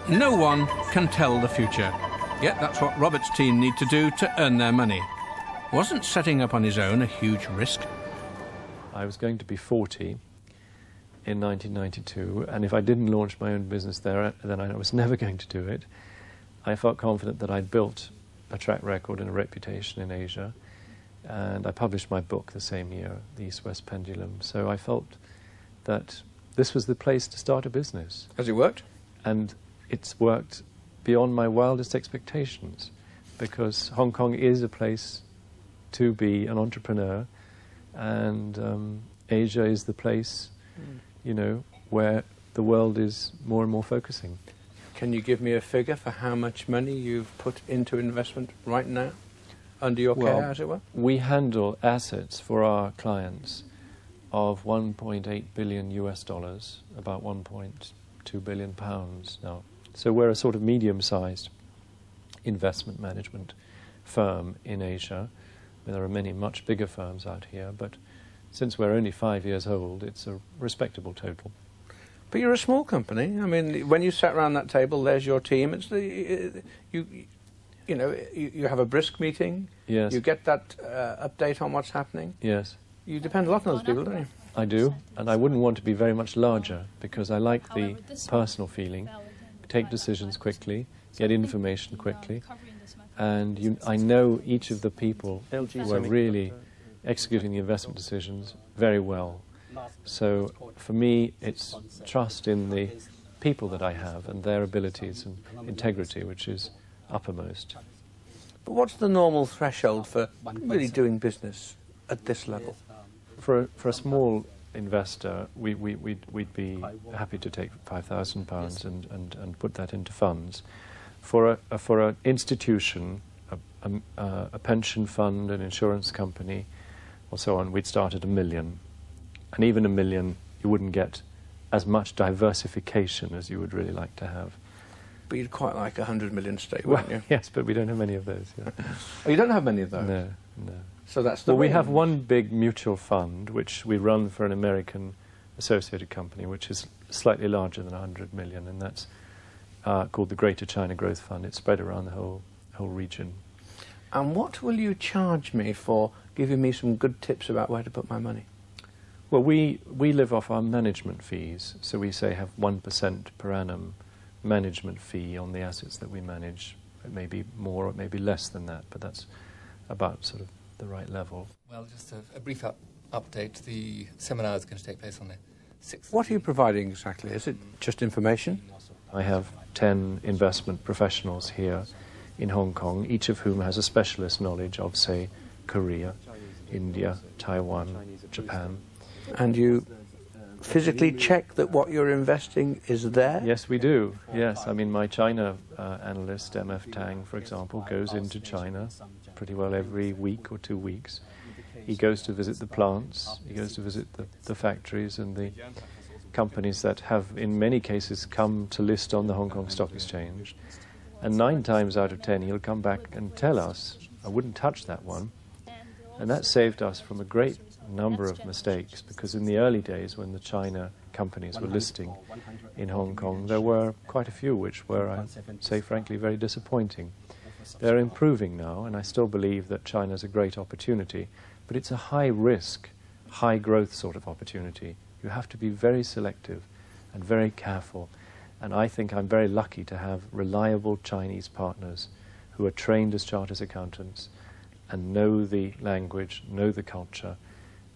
No one can tell the future. Yet that's what Robert's team need to do to earn their money. Wasn't setting up on his own a huge risk? I was going to be 40 in 1992, and if I didn't launch my own business there, then I was never going to do it. I felt confident that I'd built a track record and a reputation in Asia, and I published my book the same year, The East-West Pendulum. So I felt that this was the place to start a business. Has it worked? And it's worked beyond my wildest expectations, because Hong Kong is a place to be an entrepreneur, and Asia is the place, you know, where the world is more and more focusing. Can you give me a figure for how much money you've put into investment right now, under your care, as it were? We handle assets for our clients of 1.8 billion US dollars, about 1.2 billion pounds now. So we're a sort of medium-sized investment management firm in Asia. There are many much bigger firms out here, but since we're only 5 years old, it's a respectable total. But you're a small company. I mean, when you sat around that table, there's your team. It's the, you have a brisk meeting. Yes. You get that update on what's happening. Yes. You depend a lot on those people, don't you? I do, and I wouldn't want to be very much larger, because I like the personal feeling. Take decisions quickly, get information quickly, and I know each of the people who are really executing the investment decisions very well. So for me, it's trust in the people that I have and their abilities and integrity, which is uppermost. But what's the normal threshold for really doing business at this level? For a small investor, we'd be happy to take £5,000 and put that into funds. For an institution, a pension fund, an insurance company, or so on, we'd start at $1 million. And even $1 million, you wouldn't get as much diversification as you would really like to have. But you'd quite like 100 million stake, well, wouldn't you? Yes, but we don't have many of those. Yeah. Oh, you don't have many of those? No, no. So that's the Well, we have one big mutual fund, which we run for an American associated company, which is slightly larger than 100 million, and that's called the Greater China Growth Fund. It's spread around the whole region. And what will you charge me for giving me some good tips about where to put my money? Well, we live off our management fees, so we say have 1% per annum management fee on the assets that we manage. It may be more or it may be less than that, but that's about sort of the right level. Well, just a brief update. The seminar is going to take place on the 6th. What are you providing exactly? Is it just information? I have 10 investment professionals here in Hong Kong, each of whom has a specialist knowledge of, say, Korea, India, Taiwan, Japan. And you physically check that what you're investing is there? Yes, we do. Yes, I mean, my China analyst, MF Tang, for example, goes into China pretty well every week or 2 weeks. He goes to visit the plants, he goes to visit the factories and the companies that have, in many cases, come to list on the Hong Kong Stock Exchange. And 9 times out of 10, he'll come back and tell us, I wouldn't touch that one. And that saved us from a great number of mistakes, because in the early days when the China companies were listing in Hong Kong, there were quite a few which were, I'd say frankly, very disappointing. They're improving now, and I still believe that China's a great opportunity, but it's a high-risk, high-growth sort of opportunity. You have to be very selective and very careful, and I think I'm very lucky to have reliable Chinese partners who are trained as chartered accountants and know the language, know the culture,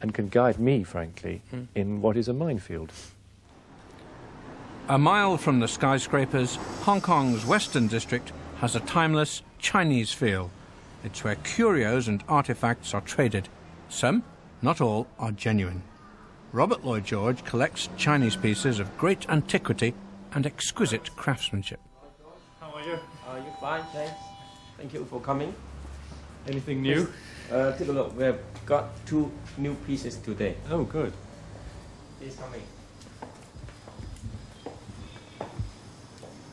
and can guide me, frankly, in what is a minefield. A mile from the skyscrapers, Hong Kong's Western District has a timeless Chinese feel. It's where curios and artefacts are traded. Some, not all, are genuine. Robert Lloyd George collects Chinese pieces of great antiquity and exquisite craftsmanship. How are you? Are you fine? Thanks. Thank you for coming. Anything new? Take a look. We have got 2 new pieces today. Oh, good. Please come in.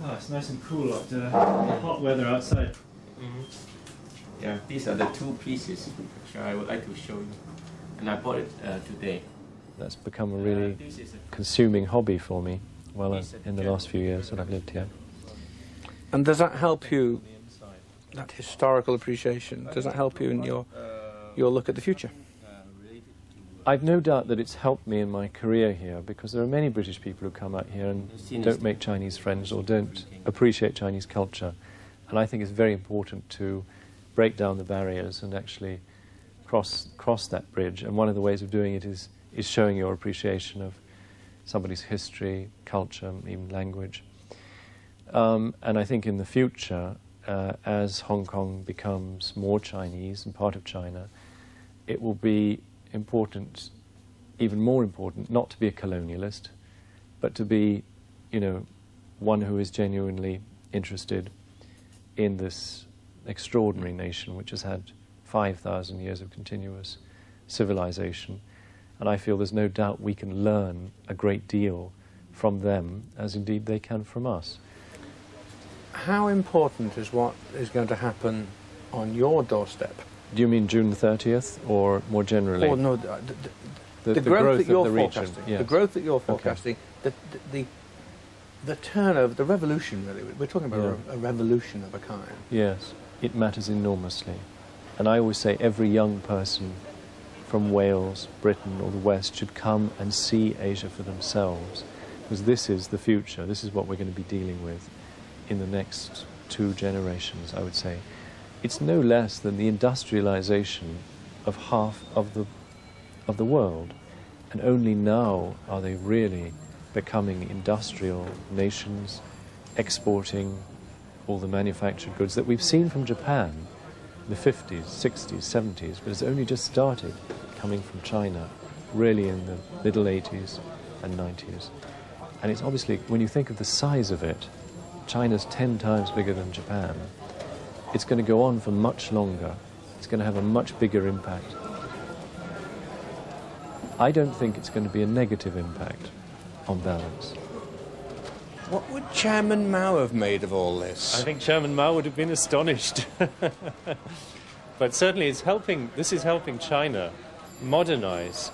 Oh, it's nice and cool after the hot weather outside. Yeah, these are the 2 pieces which I would like to show you. And I bought it today. That's become a really consuming hobby for me, in the last few years that I've lived here. And does that help you, that historical appreciation, does that help you in your look at the future? I've no doubt that it's helped me in my career here, because there are many British people who come out here and don't make Chinese friends or don't appreciate Chinese culture. And I think it's very important to break down the barriers and actually cross that bridge. And one of the ways of doing it is showing your appreciation of somebody's history, culture, even language. And I think in the future, as Hong Kong becomes more Chinese and part of China, it will be important, even more important, not to be a colonialist, but to be, you know, one who is genuinely interested in this extraordinary nation which has had 5,000 years of continuous civilization. And I feel there's no doubt we can learn a great deal from them, as indeed they can from us. How important is what is going to happen on your doorstep? Do you mean June 30th, or more generally? Or no, the growth that you're forecasting. Yes. The growth that you're forecasting, okay. the turnover, the revolution, really. We're talking about a revolution of a kind. Yes, it matters enormously. And I always say every young person from Wales, Britain or the West should come and see Asia for themselves, because this is the future. This is what we're going to be dealing with in the next 2 generations, I would say. It's no less than the industrialization of half of the world, and only now are they really becoming industrial nations, exporting all the manufactured goods that we've seen from Japan in the 50s, 60s, 70s, but it's only just started coming from China, really in the middle 80s and 90s. And it's obviously, when you think of the size of it, China's 10 times bigger than Japan. It's going to go on for much longer. It's going to have a much bigger impact. I don't think it's going to be a negative impact on balance. What would Chairman Mao have made of all this? I think Chairman Mao would have been astonished. But certainly this is helping China modernize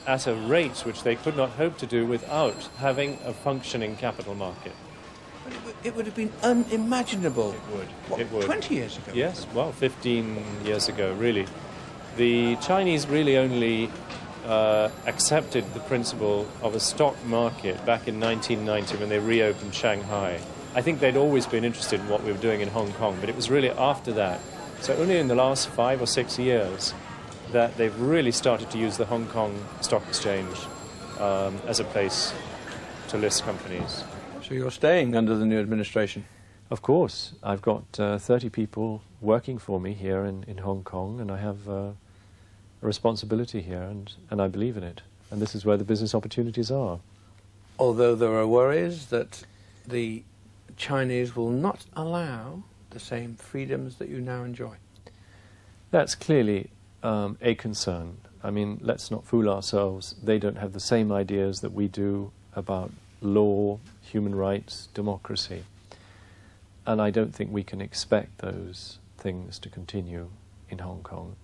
at a rate which they could not hope to do without having a functioning capital market. It would have been unimaginable. It would. 20 years ago? Yes, well, 15 years ago, really. The Chinese really only accepted the principle of a stock market back in 1990 when they reopened Shanghai. I think they'd always been interested in what we were doing in Hong Kong, but it was really after that, so only in the last 5 or 6 years, that they've really started to use the Hong Kong Stock Exchange as a place to list companies. So you're staying under the new administration? Of course. I've got 30 people working for me here in Hong Kong, and I have a responsibility here, and I believe in it. And this is where the business opportunities are. Although there are worries that the Chinese will not allow the same freedoms that you now enjoy. That's clearly a concern. I mean, let's not fool ourselves. They don't have the same ideas that we do about law, human rights, democracy. And I don't think we can expect those things to continue in Hong Kong.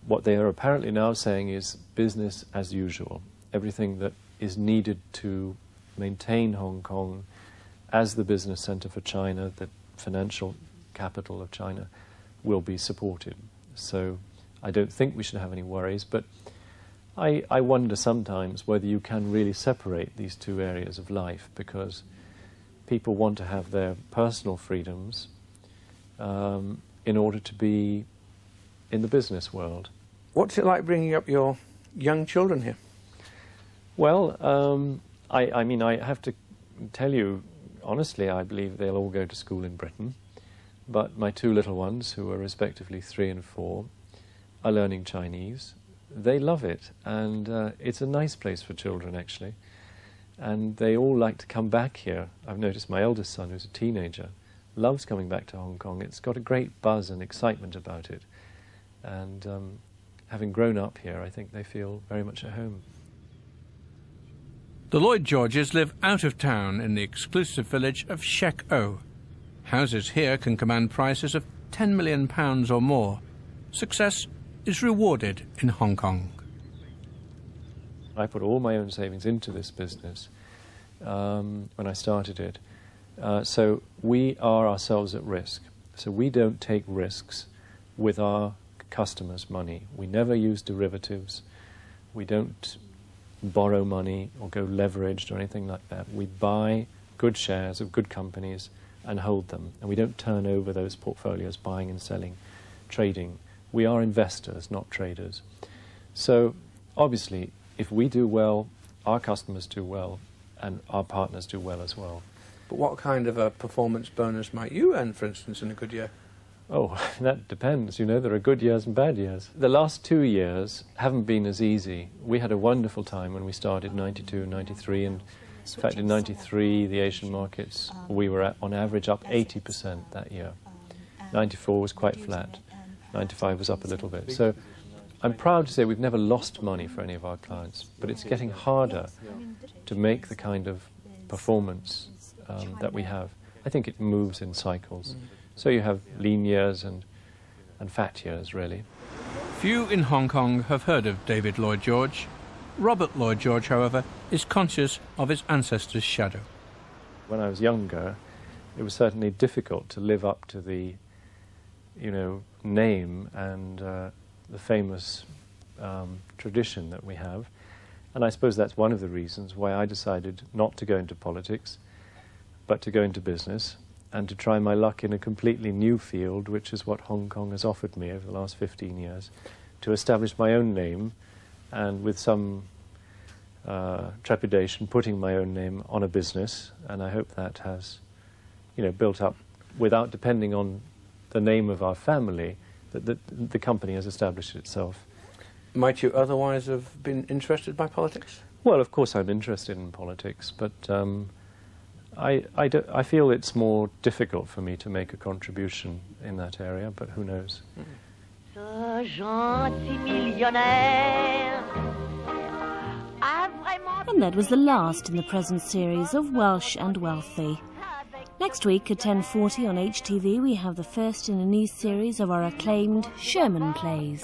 What they are apparently now saying is business as usual. Everything that is needed to maintain Hong Kong as the business centre for China, the financial capital of China, will be supported. So I don't think we should have any worries, but I wonder sometimes whether you can really separate these two areas of life, because people want to have their personal freedoms in order to be in the business world. What's it like bringing up your young children here? Well, I mean, I have to tell you, honestly, I believe they'll all go to school in Britain. But my 2 little ones, who are respectively 3 and 4, are learning Chinese. They love it, and it's a nice place for children, actually. And they all like to come back here. I've noticed my eldest son, who's a teenager, loves coming back to Hong Kong. It's got a great buzz and excitement about it. And having grown up here, I think they feel very much at home. The Lloyd Georges live out of town in the exclusive village of Shek O. Houses here can command prices of £10 million or more. Success is rewarded in Hong Kong. I put all my own savings into this business when I started it, So we are ourselves at risk. So we don't take risks with our customers' money. We never use derivatives. We don't borrow money or go leveraged or anything like that. We buy good shares of good companies and hold them. And we don't turn over those portfolios, buying and selling, trading. We are investors, not traders. So obviously, if we do well, our customers do well, and our partners do well as well. But what kind of a performance bonus might you earn, for instance, in a good year? Oh, that depends. You know, there are good years and bad years. The last 2 years haven't been as easy. We had a wonderful time when we started, 92, 93, and in fact in 93, the Asian markets, we were on average up 80% that year. 94 was quite flat. 95 was up a little bit. So I'm proud to say we've never lost money for any of our clients, but it's getting harder to make the kind of performance that we have. I think it moves in cycles. So you have lean years and fat years, really. Few in Hong Kong have heard of David Lloyd George. Robert Lloyd George, however, is conscious of his ancestors' shadow. When I was younger, it was certainly difficult to live up to the, name and the famous tradition that we have. And I suppose that's one of the reasons why I decided not to go into politics, but to go into business and to try my luck in a completely new field, which is what Hong Kong has offered me over the last 15 years, to establish my own name and with some trepidation putting my own name on a business. And I hope that has, built up without depending on the name of our family, that the company has established itself. Might you otherwise have been interested by politics? Well, of course I'm interested in politics, but I feel it's more difficult for me to make a contribution in that area, but who knows? And that was the last in the present series of Welsh and Wealthy. Next week at 10:40 on HTV we have the first in a new series of our acclaimed Sherman plays.